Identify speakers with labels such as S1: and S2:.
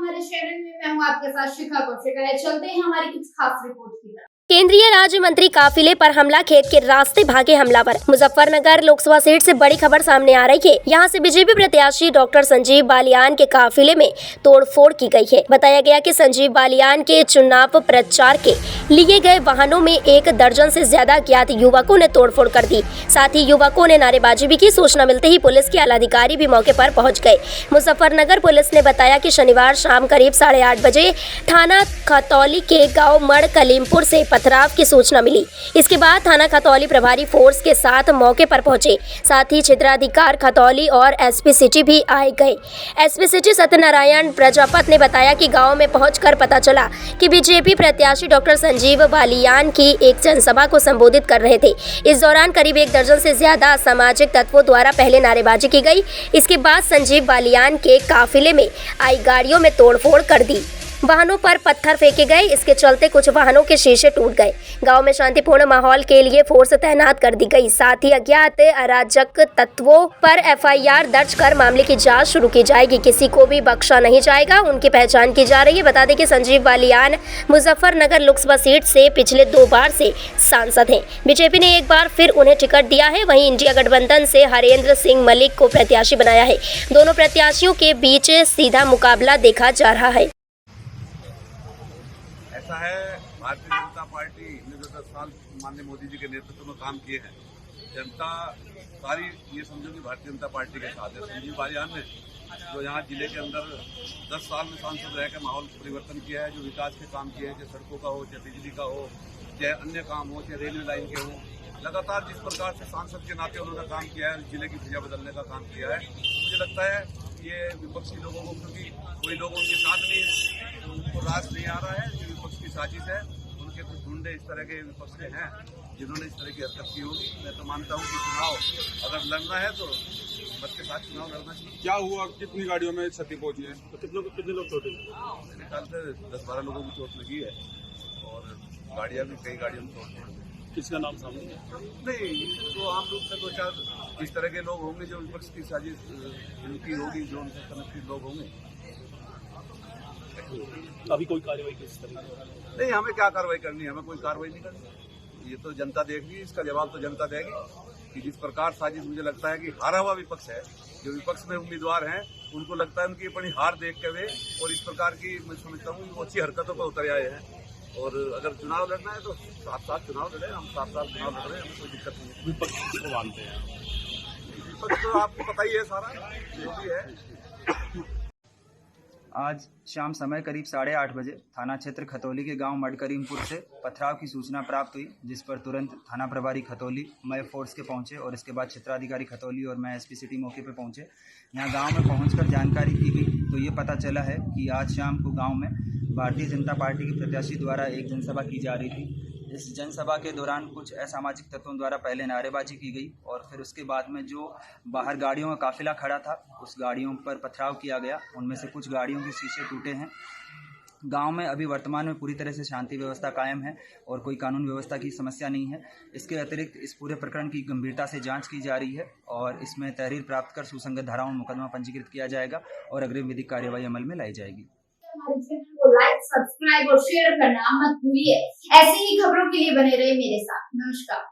S1: हमारे चैनल में मैं हूं आपके साथ शिखा कौशिका। चलते हैं हमारी कुछ खास रिपोर्ट की तरफ।
S2: केंद्रीय राज्य मंत्री काफिले पर हमला, खेत के रास्ते भागे हमलावर। मुजफ्फरनगर लोकसभा सीट से बड़ी खबर सामने आ रही है। यहां से बीजेपी प्रत्याशी डॉक्टर संजीव बालियान के काफिले में तोड़फोड़ की गई है। बताया गया कि संजीव बालियान के चुनाव प्रचार के लिए गए वाहनों में 1 दर्जन से ज्यादा अज्ञात युवकों ने तोड़फोड़ कर दी। साथ ही युवकों ने नारेबाजी भी की। सूचना मिलते ही पुलिस के आलाधिकारी भी मौके पर पहुंच गए। मुजफ्फरनगर पुलिस ने बताया कि शनिवार शाम करीब 8:30 बजे थाना खतौली के गाँव मड़ कलीमपुर से पथराव की सूचना मिली। इसके बाद थाना खतौली प्रभारी फोर्स के साथ मौके पर पहुंचे। साथ ही क्षेत्राधिकार खतौली और एसपी सिटी भी आए गए। एसपी सिटी सत्यनारायण प्रजापत ने बताया कि गांव में पहुंचकर पता चला कि बीजेपी प्रत्याशी डॉक्टर संजीव बालियान की एक जनसभा को संबोधित कर रहे थे। इस दौरान करीब 1 दर्जन से ज्यादा असामाजिक तत्वों द्वारा पहले नारेबाजी की गई। इसके बाद संजीव बालियान के काफिले में आई गाड़ियों में तोड़फोड़ कर दी। वाहनों पर पत्थर फेंके गए। इसके चलते कुछ वाहनों के शीशे टूट गए। गांव में शांतिपूर्ण माहौल के लिए फोर्स तैनात कर दी गई। साथ ही अज्ञात अराजक तत्वों पर एफआईआर दर्ज कर मामले की जांच शुरू की जाएगी। किसी को भी बख्शा नहीं जाएगा। उनकी पहचान की जा रही है। बता दें कि संजीव बालियान मुजफ्फरनगर लोकसभा सीट से पिछले 2 बार से सांसद हैं। बीजेपी ने एक बार फिर उन्हें टिकट दिया है। वहीं इंडिया गठबंधन से हरेंद्र सिंह मलिक को प्रत्याशी बनाया है। दोनों प्रत्याशियों के बीच सीधा मुकाबला देखा जा रहा है।
S3: ऐसा है, भारतीय जनता पार्टी ने जो 10 साल माननीय मोदी जी के नेतृत्व में काम किए हैं, जनता सारी ये समझो कि भारतीय जनता पार्टी के साथ है। संजीव बालियान ने जो यहाँ जिले के अंदर 10 साल में सांसद रह के माहौल परिवर्तन किया है, जो विकास के काम किए हैं, चाहे सड़कों का हो, चाहे बिजली का हो, चाहे अन्य काम हो, चाहे रेलवे लाइन के हो, लगातार जिस प्रकार से सांसद के नाते उन्होंने काम किया है, जिले की भुजा बदलने का काम किया है, मुझे लगता है ये विपक्षी लोगों को, क्योंकि कोई लोग उनके साथ नहीं है, उनको रास नहीं आ रहा है, साजिश है, उनके कुछ गुंडे इस तरह के विपक्ष के हैं जिन्होंने इस तरह की हरकत की होगी। मैं तो मानता हूँ कि चुनाव अगर लड़ना है तो मत के साथ चुनाव लड़ना चाहिए।
S4: क्या हुआ, कितनी गाड़ियों में क्षति पहुंची है, तो कितने लोग चोट?
S3: मेरे ख्याल से 10-12 लोगों की चोट लगी है और गाड़ियाँ भी, कई गाड़ियों में चोट पड़ी।
S4: किसका नाम सामने
S3: नहीं, तो आम रूप से 2-4 इस तरह के लोग होंगे जो विपक्ष की साजिश इनकी होगी, जो उनसे कनेक्टेड लोग होंगे।
S4: अभी कोई कार्रवाई किस तरह?
S3: नहीं, हमें क्या कार्रवाई करनी है, हमें कोई कार्रवाई नहीं करनी। ये तो जनता देखेगी, इसका जवाब तो जनता देगी कि जिस प्रकार साजिश, मुझे लगता है कि हारा हुआ विपक्ष है, जो विपक्ष में उम्मीदवार हैं उनको लगता है उनकी अपनी हार देख के वे और इस प्रकार की, मैं समझता हूँ वो अच्छी हरकतों पर उतर आए हैं। और अगर चुनाव लड़ना है तो साथ चुनाव लड़े, हम साथ चुनाव लड़ रहे हैं, हमें कोई दिक्कत नहीं है।
S4: विपक्ष को मानते हैं?
S3: विपक्ष तो आपको पता ही है सारा जो भी है।
S5: आज शाम समय करीब 8:30 बजे थाना क्षेत्र खतौली के गांव मड़ करीमपुर से पथराव की सूचना प्राप्त हुई, जिस पर तुरंत थाना प्रभारी खतौली, मैं फोर्स के पहुंचे और इसके बाद क्षेत्राधिकारी खतौली और मैं एसपी सिटी मौके पर पहुंचे। यहां गांव में पहुंचकर जानकारी की गई तो ये पता चला है कि आज शाम को गांव में भारतीय जनता पार्टी के प्रत्याशी द्वारा एक जनसभा की जा रही थी। इस जनसभा के दौरान कुछ असामाजिक तत्वों द्वारा पहले नारेबाजी की गई और फिर उसके बाद में जो बाहर गाड़ियों का काफिला खड़ा था उस गाड़ियों पर पथराव किया गया। उनमें से कुछ गाड़ियों के शीशे टूटे हैं। गांव में अभी वर्तमान में पूरी तरह से शांति व्यवस्था कायम है और कोई कानून व्यवस्था की समस्या नहीं है। इसके अतिरिक्त इस पूरे प्रकरण की गंभीरता से जांच की जा रही है और इसमें तहरीर प्राप्त कर सुसंगत धाराओं में मुकदमा पंजीकृत किया जाएगा और अग्रिम विधिक कार्यवाही अमल में लाई जाएगी।
S1: हमारे चैनल को लाइक, सब्सक्राइब और शेयर करना मत भूलिए। ऐसी ही खबरों के लिए बने रहे मेरे साथ। नमस्कार।